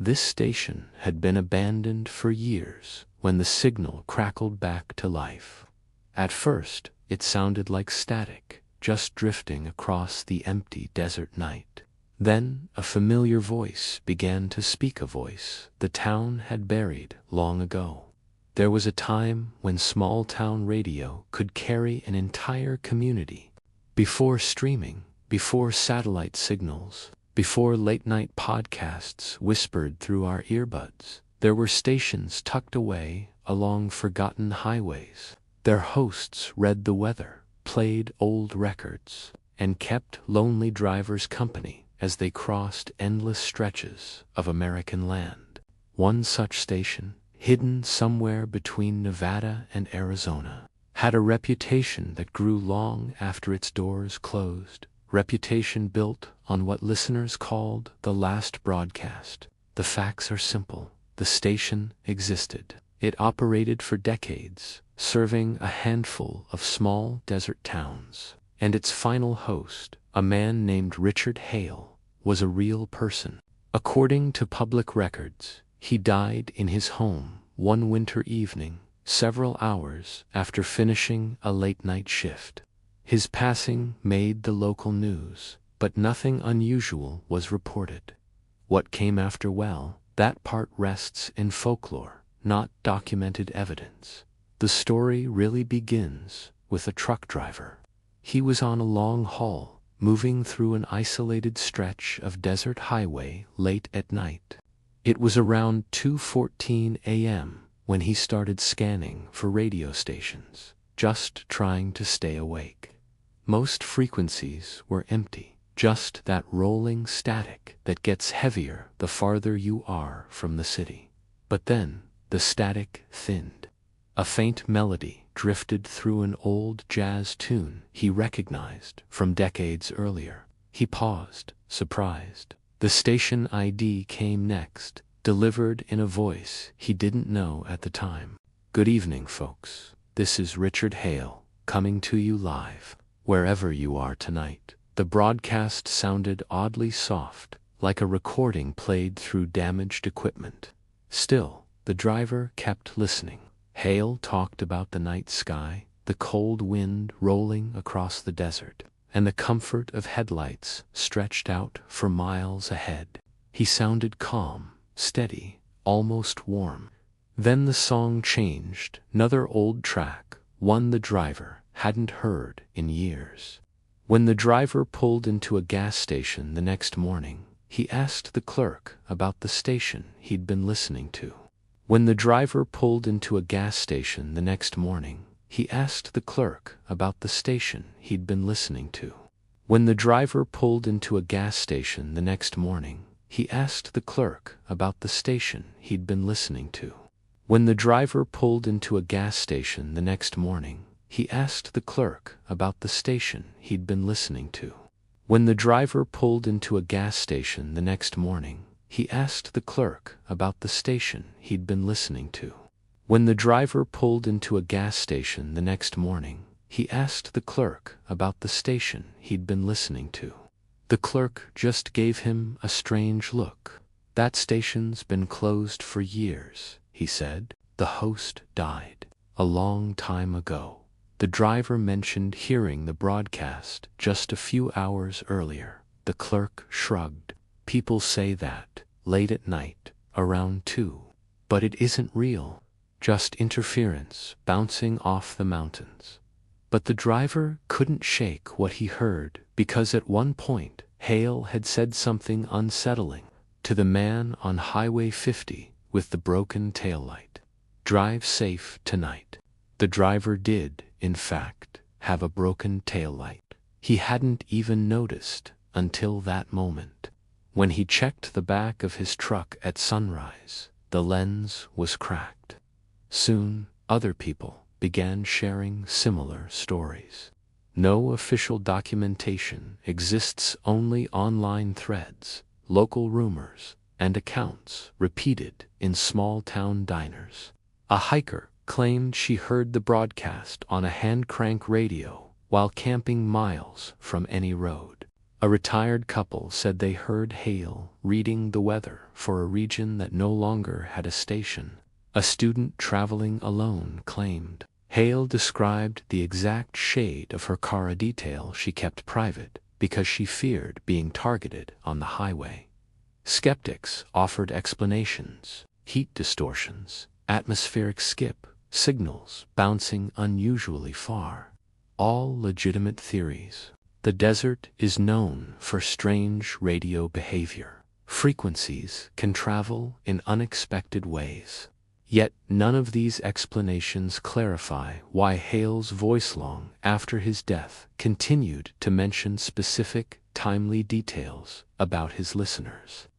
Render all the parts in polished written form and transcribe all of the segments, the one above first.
This station had been abandoned for years when the signal crackled back to life. At first, it sounded like static, just drifting across the empty desert night. Then a familiar voice began to speak, a voice the town had buried long ago. There was a time when small-town radio could carry an entire community. Before streaming, before satellite signals, before late-night podcasts whispered through our earbuds, there were stations tucked away along forgotten highways. Their hosts read the weather, played old records, and kept lonely drivers company as they crossed endless stretches of American land. One such station, hidden somewhere between Nevada and Arizona, had a reputation that grew long after its doors closed, reputation built on what listeners called the last broadcast. The facts are simple. The station existed. It operated for decades, serving a handful of small desert towns, and its final host, a man named Richard Hale, was a real person. According to public records, he died in his home one winter evening, several hours after finishing a late-night shift. His passing made the local news, but nothing unusual was reported. What came after, well, that part rests in folklore, not documented evidence. The story really begins with a truck driver. He was on a long haul, moving through an isolated stretch of desert highway late at night. It was around 2:14 a.m. when he started scanning for radio stations, just trying to stay awake. Most frequencies were empty, just that rolling static that gets heavier the farther you are from the city. But then, the static thinned. A faint melody drifted through an old jazz tune he recognized from decades earlier. He paused, surprised. The station ID came next, delivered in a voice he didn't know at the time. "Good evening, folks. This is Richard Hale, coming to you live, wherever you are tonight." The broadcast sounded oddly soft, like a recording played through damaged equipment. Still, the driver kept listening. Hale talked about the night sky, the cold wind rolling across the desert, and the comfort of headlights stretched out for miles ahead. He sounded calm, steady, almost warm. Then the song changed, another old track, one the driver hadn't heard in years. When the driver pulled into a gas station the next morning, he asked the clerk about the station he'd been listening to. When the driver pulled into a gas station the next morning, he asked the clerk about the station he'd been listening to. When the driver pulled into a gas station the next morning, he asked the clerk about the station he'd been listening to. When the driver pulled into a gas station the next morning, he asked the clerk about the station he'd been listening to. When the driver pulled into a gas station the next morning, he asked the clerk about the station he'd been listening to. When the driver pulled into a gas station the next morning, he asked the clerk about the station he'd been listening to. The clerk just gave him a strange look. "That station's been closed for years," he said. "The host died a long time ago." The driver mentioned hearing the broadcast just a few hours earlier. The clerk shrugged. "People say that, late at night, around 2. But it isn't real. Just interference bouncing off the mountains." But the driver couldn't shake what he heard, because at one point, Hale had said something unsettling to the man on Highway 50 with the broken taillight. "Drive safe tonight." The driver did, in fact, have a broken taillight. He hadn't even noticed until that moment. When he checked the back of his truck at sunrise, the lens was cracked. Soon, other people began sharing similar stories. No official documentation exists, only online threads, local rumors, and accounts repeated in small-town diners. A hiker claimed she heard the broadcast on a hand-crank radio while camping miles from any road. A retired couple said they heard Hale reading the weather for a region that no longer had a station. A student traveling alone claimed Hale described the exact shade of her car, a detail she kept private because she feared being targeted on the highway. Skeptics offered explanations: heat distortions, atmospheric skip, signals bouncing unusually far. All legitimate theories. The desert is known for strange radio behavior. Frequencies can travel in unexpected ways. Yet none of these explanations clarify why Hale's voice long after his death continued to mention specific, timely details about his listeners.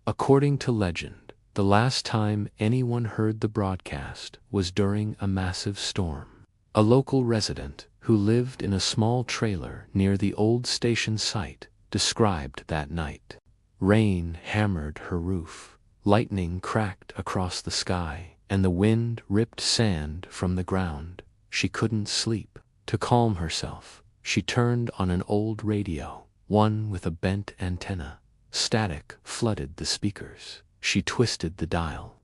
According to legend, the last time anyone heard the broadcast was during a massive storm. A local resident who lived in a small trailer near the old station site described that night. Rain hammered her roof, lightning cracked across the sky, and the wind ripped sand from the ground. She couldn't sleep. To calm herself, she turned on an old radio, one with a bent antenna. Static flooded the speakers. She twisted the dial.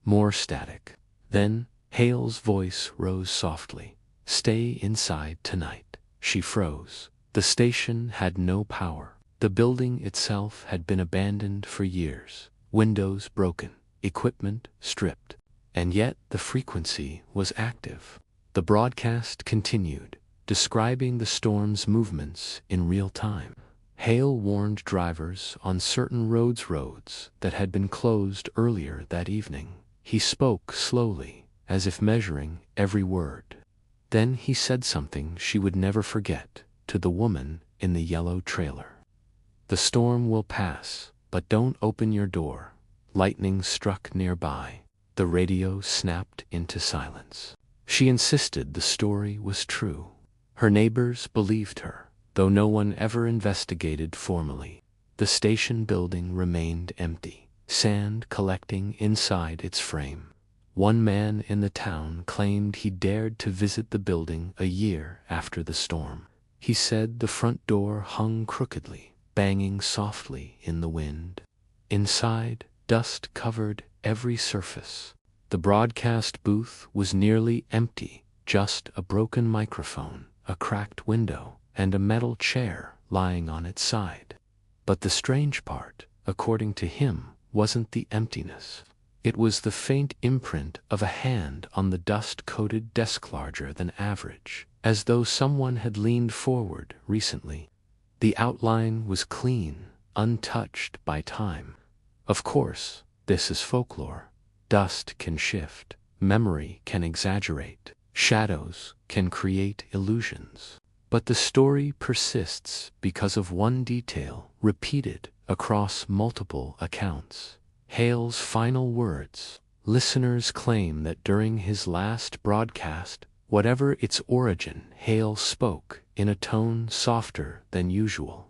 More static. Then Hale's voice rose softly. "Stay inside tonight." She froze. The station had no power. The building itself had been abandoned for years. Windows broken, equipment stripped. And yet the frequency was active. The broadcast continued, describing the storm's movements in real time. Hale warned drivers on certain roads that had been closed earlier that evening. He spoke slowly, as if measuring every word. Then he said something she would never forget to the woman in the yellow trailer. "The storm will pass, but don't open your door." Lightning struck nearby. The radio snapped into silence. She insisted the story was true. Her neighbors believed her, though no one ever investigated formally. The station building remained empty, sand collecting inside its frame. One man in the town claimed he dared to visit the building a year after the storm. He said the front door hung crookedly, banging softly in the wind. Inside, dust covered every surface. The broadcast booth was nearly empty, just a broken microphone, a cracked window, and a metal chair lying on its side. But the strange part, according to him, wasn't the emptiness. It was the faint imprint of a hand on the dust-coated desk, larger than average, as though someone had leaned forward recently. The outline was clean, untouched by time. Of course, this is folklore. Dust can shift, memory can exaggerate, shadows can create illusions. But the story persists because of one detail repeated across multiple accounts. Hale's final words. Listeners claim that during his last broadcast, whatever its origin, Hale spoke in a tone softer than usual.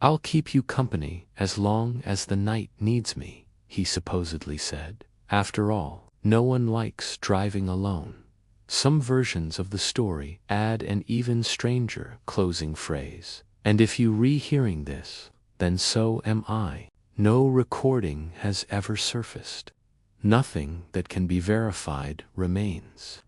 "I'll keep you company as long as the night needs me," he supposedly said. After all, no one likes driving alone. Some versions of the story add an even stranger closing phrase. "And if you rehearing this, then so am I." No recording has ever surfaced. Nothing that can be verified remains.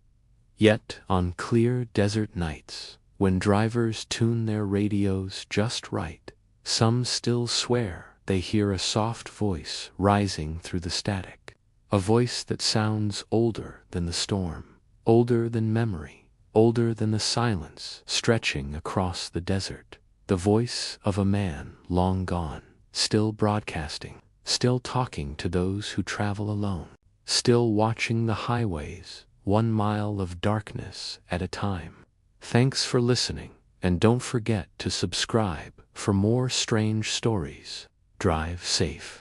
Yet, on clear desert nights, when drivers tune their radios just right, some still swear they hear a soft voice rising through the static. A voice that sounds older than the storm, older than memory, older than the silence stretching across the desert. The voice of a man long gone, still broadcasting, still talking to those who travel alone, still watching the highways, 1 mile of darkness at a time. Thanks for listening, and don't forget to subscribe for more strange stories. Drive safe.